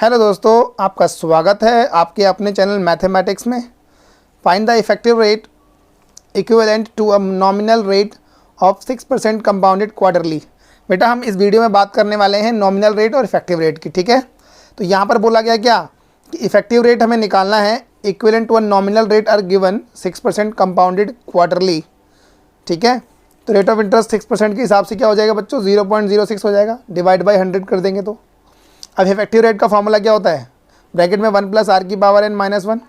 Hello दोस्तों, आपका स्वागत है आपके अपने चैनल मैथमेटिक्स में। Find the effective rate equivalent to a nominal rate of 6% compounded quarterly. बेटा हम इस वीडियो में बात करने वाले हैं नॉमिनल रेट और इफेक्टिव रेट की। ठीक है, तो यहाँ पर बोला गया क्या कि इफेक्टिव रेट हमें निकालना है equivalent to a nominal rate are given 6% compounded quarterly. ठीक है, तो रेट ऑफ इंटरेस्ट 6% के हिसाब से क्या हो जाएगा बच्चों, 0.06 हो जाएगा, डिवाइड बाई 100 कर देंगे। तो अब इफेक्टिव रेट का फॉर्मूला क्या होता है, ब्रैकेट में 1 + r⁻n-1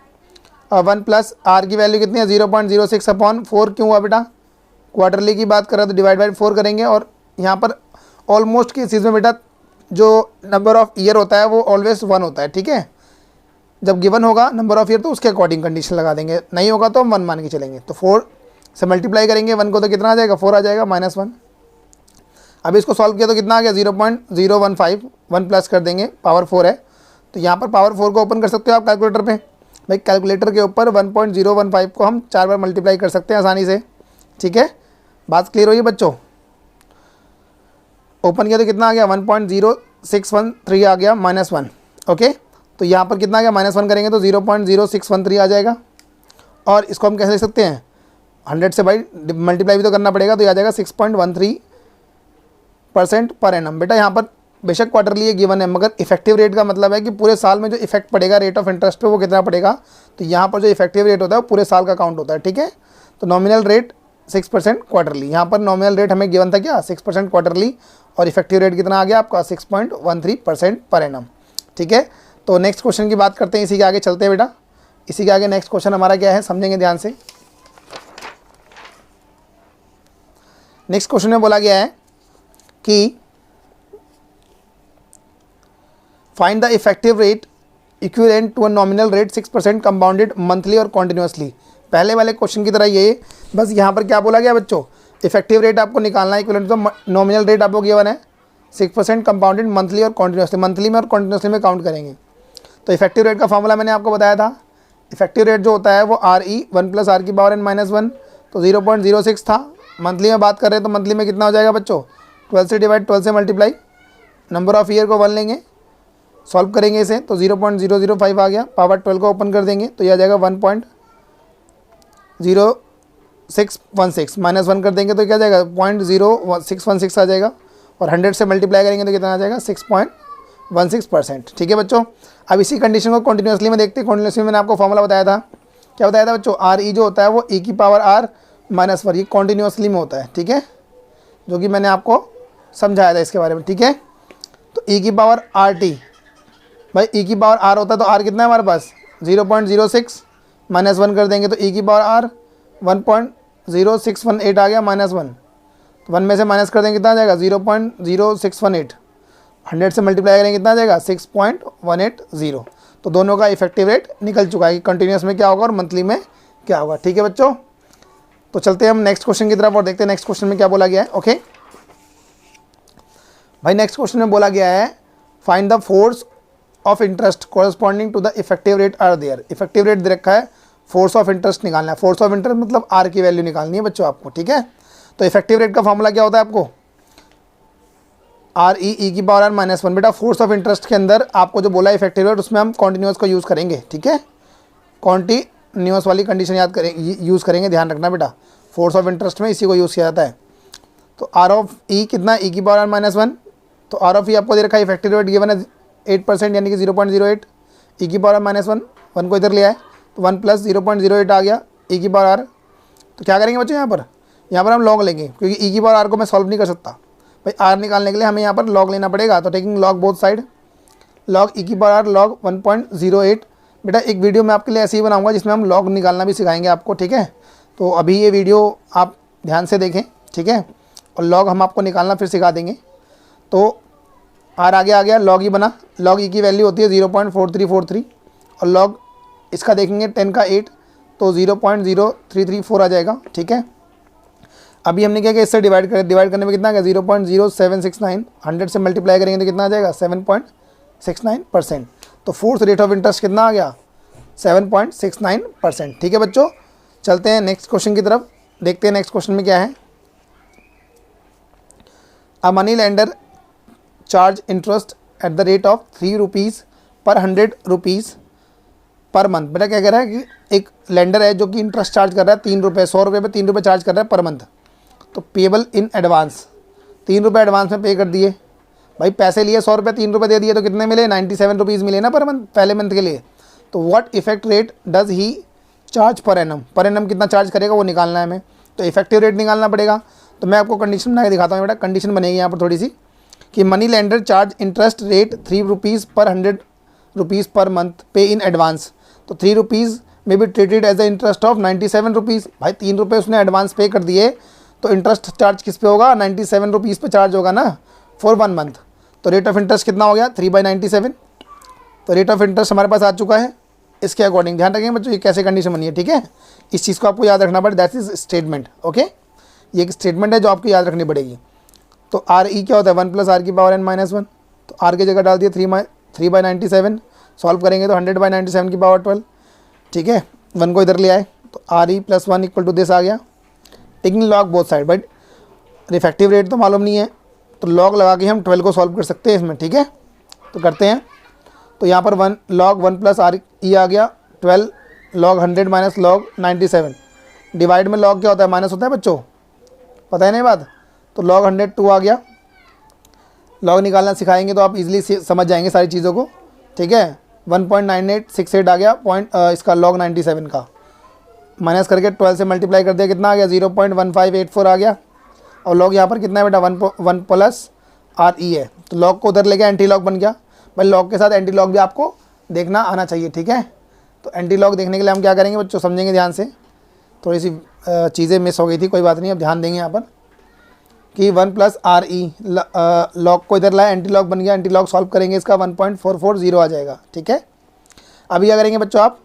और 1 + r की वैल्यू कितनी है 0.06/4। क्यों हुआ बेटा, क्वार्टरली की बात कर रहे हैं तो डिवाइड बाई 4 करेंगे। और यहाँ पर ऑलमोस्ट की चीज़ में बेटा जो नंबर ऑफ ईयर होता है वो ऑलवेज 1 होता है। ठीक है, जब गिवन होगा नंबर ऑफ ईयर तो उसके अकॉर्डिंग कंडीशन लगा देंगे, नहीं होगा तो हम 1 मान के चलेंगे। तो 4 से मल्टीप्लाई करेंगे 1 को तो कितना आ जाएगा, 4 आ जाएगा -1। अब इसको सॉल्व किया तो कितना आ गया 0.015, 1 प्लस कर देंगे, पावर 4 है तो यहाँ पर पावर 4 को ओपन कर सकते हो आप कैलकुलेटर पे। भाई कैलकुलेटर के ऊपर 1.015 को हम 4 बार मल्टीप्लाई कर सकते हैं आसानी से। ठीक है, बात क्लियर हुई बच्चों। ओपन किया तो कितना आ गया 1.0613 आ गया -1। ओके, तो यहाँ पर कितना आ गया -1 करेंगे तो 0.0613 आ जाएगा। और इसको हम कैसे लिख सकते हैं, 100 से भाई मल्टीप्लाई भी तो करना पड़ेगा, तो ये आ जाएगा 6.13% पर एनम। बेटा यहाँ पर बेशक क्वार्टरली ये गिवन है, मगर इफेक्टिव रेट का मतलब है कि पूरे साल में जो इफेक्ट पड़ेगा रेट ऑफ इंटरेस्ट पे वो कितना पड़ेगा। तो यहाँ पर जो इफेक्टिव रेट होता है वो पूरे साल का काउंट होता है। ठीक है, तो नॉमिनल रेट 6% क्वार्टरली, यहाँ पर नॉमिनल रेट हमें गिवन था क्या 6% क्वार्टरली, और इफेक्टिव रेट कितना आ गया आपका 6.13% पर एनम। ठीक है, तो नेक्स्ट क्वेश्चन की बात करते हैं, इसी के आगे चलते हैं बेटा। इसी के आगे नेक्स्ट क्वेश्चन हमारा क्या है, समझेंगे ध्यान से। नेक्स्ट क्वेश्चन में बोला गया है कि find the effective rate equivalent to a nominal rate 6% compounded monthly और कॉन्टिन्यूसली। पहले वाले क्वेश्चन की तरह ये, बस यहाँ पर क्या बोला गया बच्चों, इफेक्टिव रेट आपको निकालना है इक्विवेलेंट टू नॉमिनल रेट आपको गिवन है 6% कंपाउंडेड मंथली और कॉन्टिन्यूसली। मंथली में और कॉन्टिन्यूसली में काउंट करेंगे। तो इफेक्टिव रेट का फॉर्मूला मैंने आपको बताया था, इफेक्टिव रेट जो होता है वो RE 1 + r⁻n-1, तो 0.06 था। मंथली में बात कर रहे हैं तो मंथली में कितना हो जाएगा बच्चों, 12 से डिवाइड 12 से मल्टीप्लाई, नंबर ऑफ ईयर को 1 लेंगे, सॉल्व करेंगे इसे तो 0.005 आ गया, पावर 12 को ओपन कर देंगे तो यह आ जाएगा 1.0616 -1 कर देंगे तो क्या जाएगा 0.0616 आ जाएगा। और 100 से मल्टीप्लाई करेंगे तो कितना आ जाएगा 6.16%। ठीक है बच्चों, अब इसी कंडीशन को कंटिन्यूसली में देखते हैं। कंटिन्यूसली में मैंने आपको फॉर्मूला बताया था, क्या बताया था बच्चों, RE जो होता है वो e की पावर r-1, ये कॉन्टिन्यूसली में होता है। ठीक है, जो कि मैंने आपको समझाया था इसके बारे में। ठीक है, तो e की पावर RT, भाई e की पावर r होता है तो r कितना है हमारे पास 0.06 -1 कर देंगे तो e की पावर r 1.0618 आ गया -1, तो 1 में से माइनस कर देंगे कितना आ जाएगा 0.0618, 100 से मल्टीप्लाई करेंगे कितना आ जाएगा 6.180। तो दोनों का इफेक्टिव रेट निकल चुका है कि कंटिन्यूस में क्या होगा और मंथली में क्या होगा। ठीक है बच्चों, तो चलते हैं हम नेक्स्ट क्वेश्चन की तरफ और देखते हैं नेक्स्ट क्वेश्चन में क्या बोला गया है। ओके भाई, नेक्स्ट क्वेश्चन में बोला गया है find the force of interest corresponding to the effective rate are there. Effective rate दे रखा है, फोर्स ऑफ इंटरेस्ट निकालना है। फोर्स ऑफ इंटरेस्ट मतलब आर की वैल्यू निकालनी है बच्चों आपको। ठीक है, तो इफेक्टिव रेट का फॉर्मूला क्या होता है आपको, RE e की पावर r-1। बेटा फोर्स ऑफ इंटरेस्ट के अंदर आपको जो बोला है इफेक्टिव रेट, उसमें हम कॉन्टिन्यूस को यूज़ करेंगे। ठीक है, कॉन्टिन्यूस वाली कंडीशन याद करें, यूज़ करेंगे, ध्यान रखना बेटा, फोर्स ऑफ इंटरेस्ट में इसी को यूज़ किया जाता है। तो R(E) कितना, e की पावर r-1, तो R(E) आपको दे रखा है, इफेक्टिव रेट गिवन है 8% यानी कि 0.08, e की पावर -1, 1 को इधर लिया है तो 1 + 0.08 आ गया e की पावर r। तो क्या करेंगे बच्चों, यहाँ पर हम लॉग लेंगे, क्योंकि e की पावर r को मैं सॉल्व नहीं कर सकता भाई, r निकालने के लिए हमें यहाँ पर लॉग लेना पड़ेगा। तो taking log both side, log e की पावर r log 1.08। बेटा एक वीडियो मैं आपके लिए ऐसे ही बनाऊँगा जिसमें हम लॉग निकालना भी सिखाएंगे आपको। ठीक है, तो अभी ये वीडियो आप ध्यान से देखें। ठीक है, और लॉग हम आपको निकालना फिर सिखा देंगे। तो r आगे आ गया, लॉग ही बना, लॉग e की वैल्यू होती है 0.4343, और लॉग इसका देखेंगे 10 का 8 तो 0.0334 आ जाएगा। ठीक है, अभी हमने क्या किया, इससे डिवाइड करने में कितना आ गया 0.0769, 100 से मल्टीप्लाई करेंगे तो कितना आ जाएगा 7.69%। तो फोर्स रेट ऑफ इंटरेस्ट कितना आ गया 7.69%। ठीक है बच्चों, चलते हैं नेक्स्ट क्वेश्चन की तरफ, देखते हैं नेक्स्ट क्वेश्चन में क्या है। A money lender charge interest at the rate of 3 rupees पर 100 रुपीज़ पर मंथ। बेटा क्या कह रहा है कि एक लेंडर है जो कि इंटरेस्ट चार्ज कर रहा है 3 रुपये, 100 रुपये पे 3 रुपये चार्ज कर रहा है पर मंथ। तो पेबल इन एडवांस, 3 रुपये एडवांस में पे कर दिए। भाई पैसे लिए 100 रुपये, 3 रुपये दे दिए तो कितने मिले, 97 रुपीज़ मिले ना पर मंथ, पहले मंथ के लिए। तो what effect rate does he charge per annum कितना चार्ज करेगा वो निकालना है हमें। तो इफेक्टिव रेट निकालना पड़ेगा। तो मैं आपको कंडीशन बना के दिखाता हूँ बेटा। कंडीशन बनेगी यहाँ पर थोड़ी सी कि money lender charge interest rate 3 rupees पर 100 रुपीज़ पर मंथ पे इन एडवांस। तो 3 रुपीज़ में be treated as a interest of 97 rupees. भाई 3 रुपये उसने एडवांस पे कर दिए तो इंटरेस्ट चार्ज किस पे होगा, 97 रुपीज़ पे चार्ज होगा ना फॉर 1 मंथ। तो रेट ऑफ इंटरेस्ट कितना हो गया, 3/97। तो रेट ऑफ इंटरेस्ट हमारे पास आ चुका है। इसके अकॉर्डिंग ध्यान रखेंगे बच्चों ये कैसे कंडीशन बनी है, ठीक है। इस चीज़ को आपको याद रखना पड़े, दैट इज स्टेटमेंट। ओके, ये एक स्टेटमेंट है जो आपको याद रखनी पड़ेगी। तो आर ई क्या होता है, 1 + r की पावर n - 1। तो आर की जगह डाल दिए 3/97। सॉल्व करेंगे तो 100/97 की पावर 12, ठीक है। 1 को इधर ले आए तो आर ई + 1 = दिस आ गया। Taking log both side, but effective rate तो मालूम नहीं है तो लॉग लगा के हम 12 को सॉल्व कर सकते हैं इसमें, ठीक है। तो करते हैं। तो यहाँ पर 1 log 1 + r e आ गया, 12 log 100 - log 97। डिवाइड में लॉग क्या होता है, माइनस होता है बच्चों, पता है नहीं बात। तो log 102 आ गया। लॉग निकालना सिखाएंगे तो आप इजीली समझ जाएंगे सारी चीज़ों को, ठीक है। 1.9868 आ गया इसका log 97 का। माइनस करके 12 से मल्टीप्लाई कर दिया, कितना आ गया, 0.1584 आ गया। और लॉग यहाँ पर कितना है बेटा, 1 + r e है। तो लॉग को उधर ले गया, एंटी लॉग बन गया। भाई लॉग के साथ एंटी लॉग भी आपको देखना आना चाहिए, ठीक है। तो एंटी लॉग देखने के लिए हम क्या करेंगे बच्चों, समझेंगे ध्यान से। थोड़ी सी चीज़ें मिस हो गई थी, कोई बात नहीं, अब ध्यान देंगे यहाँ पर कि 1 + r e लॉग को इधर लाए, एंटी लॉग बन गया। एंटी लॉग सॉल्व करेंगे इसका 1.440 आ जाएगा, ठीक है। अभी क्या करेंगे बच्चों आप,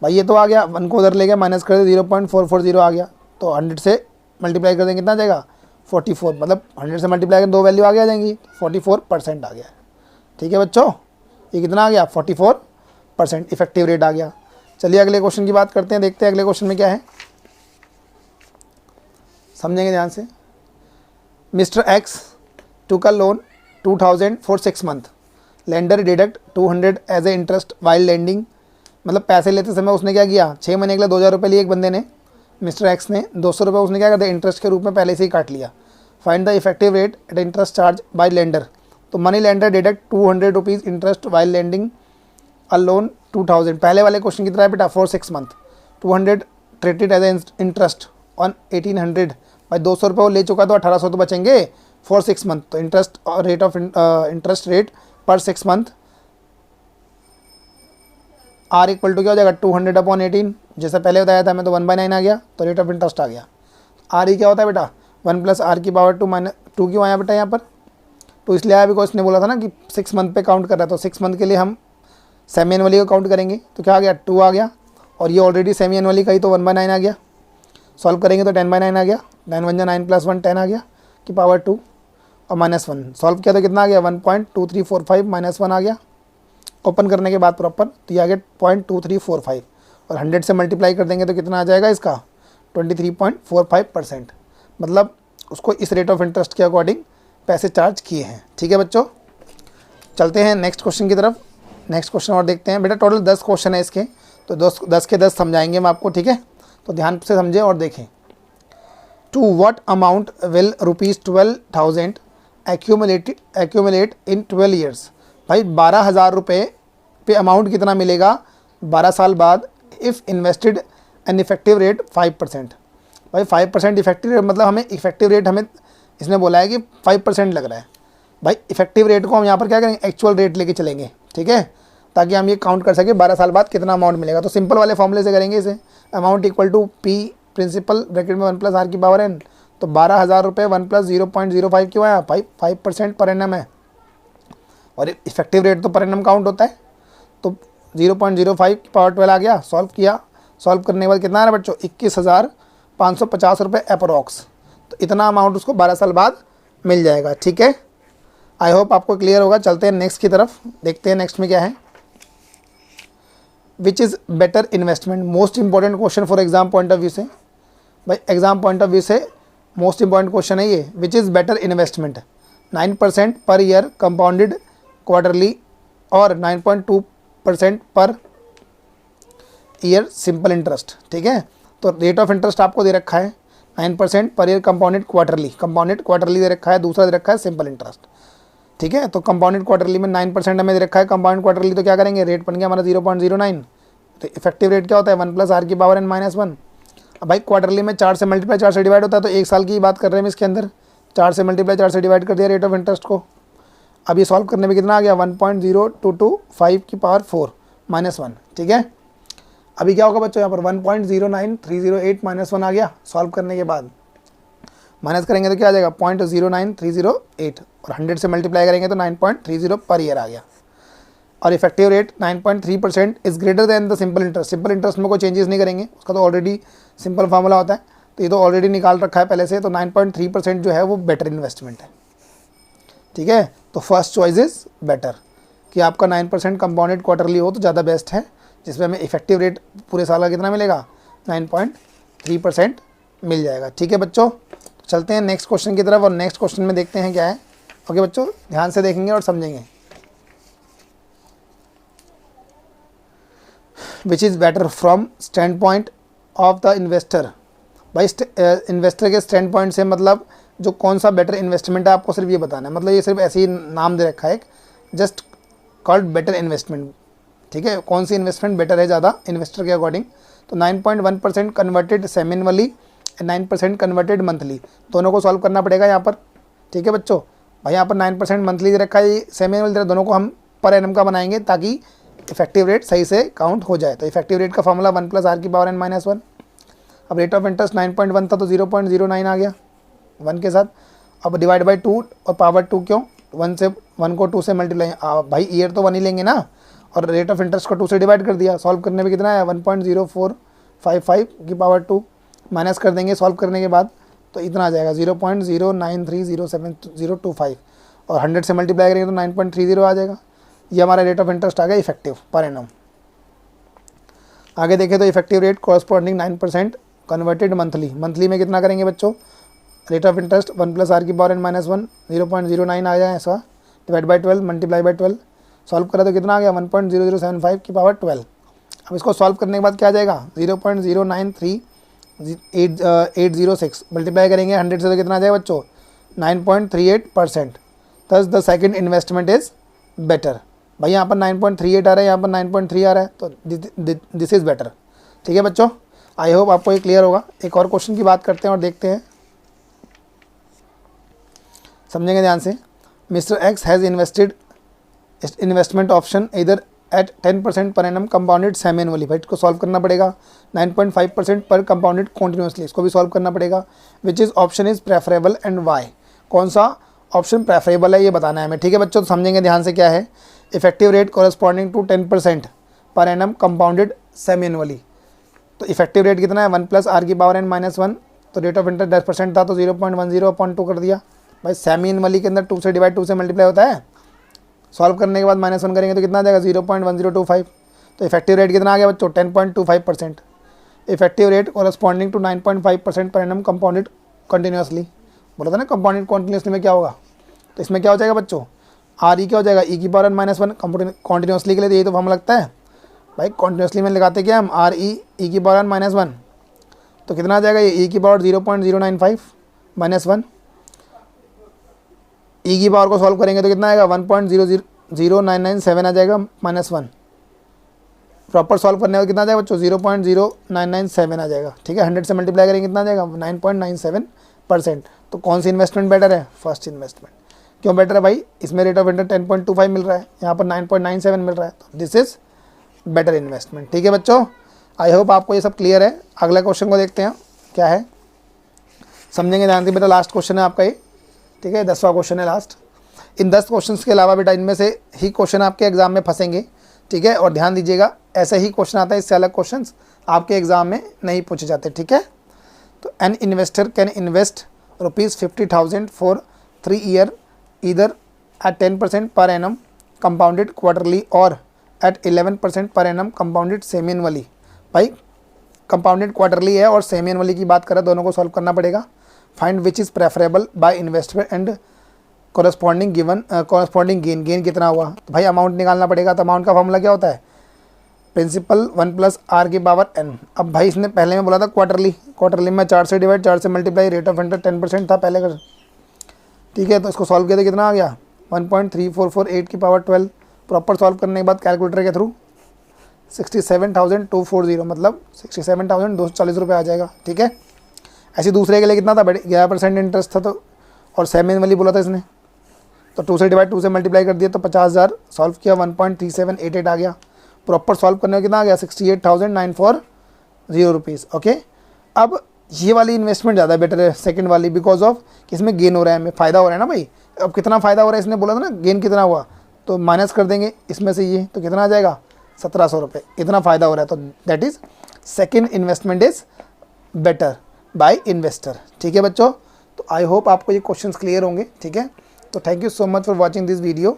भाई ये तो आ गया, 1 को उधर ले गया, माइनस कर दिया, 0.440 आ गया। तो 100 से मल्टीप्लाई कर देंगे, कितना आ जाएगा, 44। मतलब 100 से मल्टीप्लाई कर 2 वैल्यू आ जाएंगी, 44% आ गया, ठीक है बच्चों। ये कितना आ गया, 44% इफेक्टिव रेट आ गया। चलिए अगले क्वेश्चन की बात करते हैं, देखते हैं अगले क्वेश्चन में क्या है, समझेंगे ध्यान से। Mister X took a loan 2000 for 6 month. Lender deduct 200 as a interest while lending. मतलब पैसे लेते समय उसने क्या किया, 6 महीने के लिए 2000 रुपये लिए एक बंदे ने, मिस्टर एक्स ने 200 रुपये उसने क्या कर दिया इंटरेस्ट के रूप में पहले से ही काट लिया। Find the effective rate at interest charge by lender. तो money lender deduct 200 rupees interest while lending a loan 2000। पहले वाले क्वेश्चन की तरह बेटा for 6 month 200 treated as a interest on 1800। भाई 200 रुपये वो ले चुका तो 1800 तो बचेंगे फॉर 6 मंथ। तो interest rate of interest rate पर 6 मंथ आर इक्वल टू क्या हो जाएगा, 200/18। जैसा पहले बताया था मैं, तो 1/9 आ गया। तो रेट ऑफ इंटरेस्ट आ गया। आर ई क्या होता है बेटा, 1 + r की पावर 2 क्यों आया बेटा यहाँ पर, तो इसलिए आया बिकॉज ने बोला था ना कि 6 मंथ पे काउंट कर रहा है। तो 6 मंथ के लिए हम सेमी एनुअली को काउंट करेंगे। तो क्या आ गया, 2 आ गया। और ये ऑलरेडी सेमी एनुअली का ही, तो 1/9 आ गया। सॉल्व करेंगे तो 10/9 आ गया। 9 × 9 + 1 10 आ गया की पावर 2 और -1। सॉल्व किया तो कितना आ गया, 1.2345 -1 आ गया। ओपन करने के बाद प्रॉपर तो ये आ गया 0.2345 और 100 से मल्टीप्लाई कर देंगे तो कितना आ जाएगा इसका, 23.45%। मतलब उसको इस रेट ऑफ इंटरेस्ट के अकॉर्डिंग पैसे चार्ज किए हैं, ठीक है बच्चों। चलते हैं नेक्स्ट क्वेश्चन की तरफ। नेक्स्ट क्वेश्चन और देखते हैं बेटा। टोटल 10 क्वेश्चन है इसके, तो 10 के 10 समझाएंगे हम आपको, ठीक है। तो ध्यान से समझें और देखें। To what amount will ₹12,000 accumulate in 12 years. भाई 12,000 रुपये पे अमाउंट कितना मिलेगा 12 साल बाद, if invested an effective rate 5%। भाई 5% इफेक्टिव रेट, मतलब हमें इफेक्टिव रेट हमें इसने बोला है कि 5% लग रहा है। भाई इफेक्टिव रेट को हम यहाँ पर क्या करेंगे, एक्चुअल रेट लेके चलेंगे, ठीक है, ताकि हम ये काउंट कर सकें 12 साल बाद कितना अमाउंट मिलेगा। तो सिंपल वाले फॉर्मूले से करेंगे इसे। Amount equal to P principal bracket में 1 + r की पावर n। तो 12,000 रुपये 1 + 0.05 क्यों आया, भाई 5% पर एनम है और इफेक्टिव रेट तो पर एनम काउंट होता है। तो 0.05 की पावर 12 आ गया। सॉल्व किया, सॉल्व करने के बाद कितना आ रहा है बच्चों, 21,550 रुपये अप्रोक्स। तो इतना अमाउंट उसको 12 साल बाद मिल जाएगा, ठीक है। आई होप आपको क्लियर होगा। चलते हैं नेक्स्ट की तरफ, देखते हैं नेक्स्ट में क्या है। Which is better investment, most important question for exam point of view से। भाई एग्जाम पॉइंट ऑफ व्यू से मोस्ट इंपॉर्टेंट क्वेश्चन है ये। Which is better investment, 9% per year compounded quarterly और 9.2% पर ईयर सिंपल इंटरेस्ट। ठीक है, तो rate of interest आपको दे रखा है 9% पर ईयर कंपाउंडेड क्वार्टरली दे रखा है, दूसरा दे रखा है सिंपल इंटरेस्ट। ठीक है, तो कंपाउंडेड क्वार्टरली में 9% हमें दे रखा है कंपाउंड क्वार्टरली, तो क्या करेंगे, रेट बन गया हमारा 0.09। तो इफेक्टिव रेट क्या होता है 1 + r⁻n-1। अब भाई क्वार्टरली में 4 से मल्टीप्लाई 4 से डिवाइड होता है, तो एक साल की बात कर रहे हैं इसके अंदर, 4 से मल्टीप्लाई 4 से डिवाइड कर दिया रेट ऑफ इंटरेस्ट को। अब ये सॉल्व करने में कितना आ गया 1.0225 -1। ठीक है, अभी क्या होगा बच्चों, यहाँ पर 1.09308 -1 आ गया। सॉल्व करने के बाद माइनस करेंगे तो क्या आ जाएगा 0.09308, और 100 से मल्टीप्लाई करेंगे तो 9.30 पर ईयर आ गया। और effective rate 9.3% is greater than the simple interest. Simple interest में कोई चेंजेस नहीं करेंगे, उसका तो ऑलरेडी सिंपल फार्मूला होता है, तो ये तो ऑलरेडी निकाल रखा है पहले से। तो 9.3% जो है वो बेटर इन्वेस्टमेंट है। ठीक है, तो फर्स्ट चॉइस इज बेटर, कि आपका 9% कंपाउंडेड क्वार्टरली हो तो ज़्यादा बेस्ट है, जिसमें हमें इफेक्टिव रेट पूरे साल का कितना मिलेगा 9.3% मिल जाएगा। ठीक है बच्चों, चलते हैं नेक्स्ट क्वेश्चन की तरफ, और नेक्स्ट क्वेश्चन में देखते हैं क्या है। ओके बच्चों, ध्यान से देखेंगे और समझेंगे। Which is better from stand point of the investor. भाई इन्वेस्टर के स्टैंड पॉइंट से मतलब जो कौन सा बेटर इन्वेस्टमेंट है आपको सिर्फ ये बताना है, मतलब ये सिर्फ ऐसे ही नाम दे रखा है, जस्ट कॉल्ड बेटर इन्वेस्टमेंट। ठीक है, कौन सी इन्वेस्टमेंट बेटर है ज़्यादा इन्वेस्टर के अकॉर्डिंग, तो 9.1% converted semi annually and 9% converted monthly, दोनों को सॉल्व करना पड़ेगा यहाँ पर। ठीक है बच्चों, भाई यहाँ पर 9% मंथली दे रखा है, सेमी एनुअल दे रखा है, दोनों को हम पर एनम का बनाएंगे ताकि इफेक्टिव रेट सही से काउंट हो जाए। तो इफेक्टिव रेट का फॉर्मूला 1 + r⁻n-1। अब रेट ऑफ इंटरेस्ट 9.1 था तो 0.09 आ गया 1 के साथ। अब डिवाइड बाई 2 और पावर 2 क्यों, 1 को 2 से मल्टीप्लाई, भाई ईयर तो 1 ही लेंगे ना, और रेट ऑफ इंटरेस्ट को 2 से डिवाइड कर दिया। सॉल्व करने में कितना है 1.0455 की पावर 2 माइनस कर देंगे सॉल्व करने के बाद, तो इतना आ जाएगा 0.093070025, और 100 से मल्टीप्लाई करेंगे तो 9.30 आ जाएगा। ये हमारा रेट ऑफ इंटरेस्ट आ गया इफेक्टिव पर एनम। आगे देखें तो effective rate corresponding 9% converted monthly में कितना करेंगे बच्चों, रेट ऑफ इंटरेस्ट 1 + r⁻n-1 0.09 आ जाए ऐसा, divide by 12 multiply by 12, solve करा तो कितना आ गया 1.0075 की पावर 12। अब इसको सॉल्व करने के बाद क्या आ जाएगा 0.093806 मल्टीप्लाई करेंगे 100 से तो कितना आ जाएगा बच्चों 9.38%। Thus the second investment is better. भाई यहाँ पर 9.38 आ रहा है, यहाँ पर 9.3 आ रहा है, तो दिस इज़ बेटर। ठीक है बच्चों, आई होप आपको ये क्लियर होगा। एक और क्वेश्चन की बात करते हैं और देखते हैं, समझेंगे ध्यान से। Mister x has investment option इधर eight 10% per annum compounded semi annually. भाई इसको सॉल्व करना पड़ेगा 9.5% पर कंपाउंडेड कॉन्टिन्यूसली, इसको भी सॉल्व करना पड़ेगा। Which is option is preferable and why, कौन सा ऑप्शन प्रेफरेबल है ये बताना है हमें। ठीक है बच्चों, तो समझेंगे ध्यान से क्या है। Effective rate corresponding to 10% per annum compounded semi annually, तो इफेक्टिव रेट कितना है 1 + r⁻n-1, तो रेट ऑफ इंटरेस्ट 10% था तो 0.10/2 कर दिया। भाई सेमी एनुअली के अंदर 2 से डिवाइड 2 से मल्टीप्लाई होता है, सॉल्व करने के बाद -1 करेंगे तो कितना आ जाएगा 0.1025। तो इफेक्टिव रेट कितना आ गया बच्चों 10.25%। इफेक्टिव रेट कॉरस्पॉन्डिंग टू 9.5% पर एनम कंपाउंडेड कंटिन्यूसली, बोला था ना कंपाउंडेड कॉन्टिन्यूसली में क्या होगा, तो इसमें क्या हो जाएगा बच्चों आर ई क्या हो जाएगा e⁻n-1 कॉन्टिन्यूसली के लिए, यही तो फॉर्मूला लगता है भाई। कॉन्टिन्यूसली में लगाते क्या हम आर ई e⁻n-1, तो कितना आ जाएगा ये e⁻0.095 -1, ई की पावर को सॉल्व करेंगे तो कितना आएगा 1.00997 आ जाएगा -1। प्रॉपर सॉल्व करने का कितना आ जाएगा बच्चों 0.0997 आ जाएगा। ठीक है, 100 से मल्टीप्लाई करेंगे कितना आ जाएगा 9.97%। तो कौन सी इन्वेस्टमेंट बेटर है, फर्स्ट इन्वेस्टमेंट। क्यों बेटर है भाई, इसमें रेट ऑफ इंटरेस्ट 10.25 मिल रहा है, यहाँ पर 9.97 मिल रहा है, तो दिस इज बेटर इन्वेस्टमेंट। ठीक है बच्चों, आई होप आपको ये सब क्लियर है। अगला क्वेश्चन को देखते हैं क्या है, समझेंगे ध्यान से बेटा। लास्ट क्वेश्चन है आपका ये, ठीक है, 10वां क्वेश्चन है लास्ट। इन 10 क्वेश्चंस के अलावा बेटा इनमें से ही क्वेश्चन आपके एग्जाम में फंसेंगे। ठीक है, और ध्यान दीजिएगा ऐसे ही क्वेश्चन आता है, इससे अलग क्वेश्चंस आपके एग्जाम में नहीं पूछे जाते। ठीक है, तो an investor can invest ₹50,000 for 3 year either at 10% per annum compounded quarterly और at 11% per annum compounded semi annually. भाई कंपाउंडेड क्वार्टरली है और सेमी एनुअली की बात करें, दोनों को सॉल्व करना पड़ेगा। Find which is preferable bye investor and corresponding gain कितना हुआ, तो भाई अमाउंट निकालना पड़ेगा। तो अमाउंट का फॉर्मूला क्या होता है, प्रिंसिपल 1 + r⁴n। अब भाई इसने पहले में बोला था क्वार्टरली में 4 से डिवाइड 4 से मल्टीप्लाई, रेट ऑफ इंटरेस्ट 10% था पहले का, ठीक है। तो इसको सॉल्व किया तो कितना आ गया 1.3448 की पावर 12। प्रॉपर सॉल्व करने के बाद कैलकुलेटर के थ्रू 67,240 मतलब 67,240 रुपये आ जाएगा, ठीक है। ऐसे दूसरे के लिए कितना था, 11% इंटरेस्ट था, तो और सेम वाली बोला था इसने, तो 2 से डिवाइड 2 से मल्टीप्लाई कर दिया तो 50,000 सॉल्व किया 1.3788 आ गया। प्रॉपर सॉल्व करने में कितना आ गया 68,940 रुपीज़, ओके। अब ये वाली इन्वेस्टमेंट ज़्यादा बेटर है सेकंड वाली, बिकॉज ऑफ कि इसमें गेन हो रहा है, हमें फ़ायदा हो रहा है ना भाई। अब कितना फ़ायदा हो रहा है, इसने बोला था ना गेन कितना हुआ, तो माइनस कर देंगे इसमें से ये, तो कितना आ जाएगा 1,700 रुपये, इतना फ़ायदा हो रहा है। तो that is second investment is better bye investor, ठीक है बच्चों। तो आई होप आपको ये क्वेश्चंस क्लियर होंगे, ठीक है। तो thank you so much for watching this video.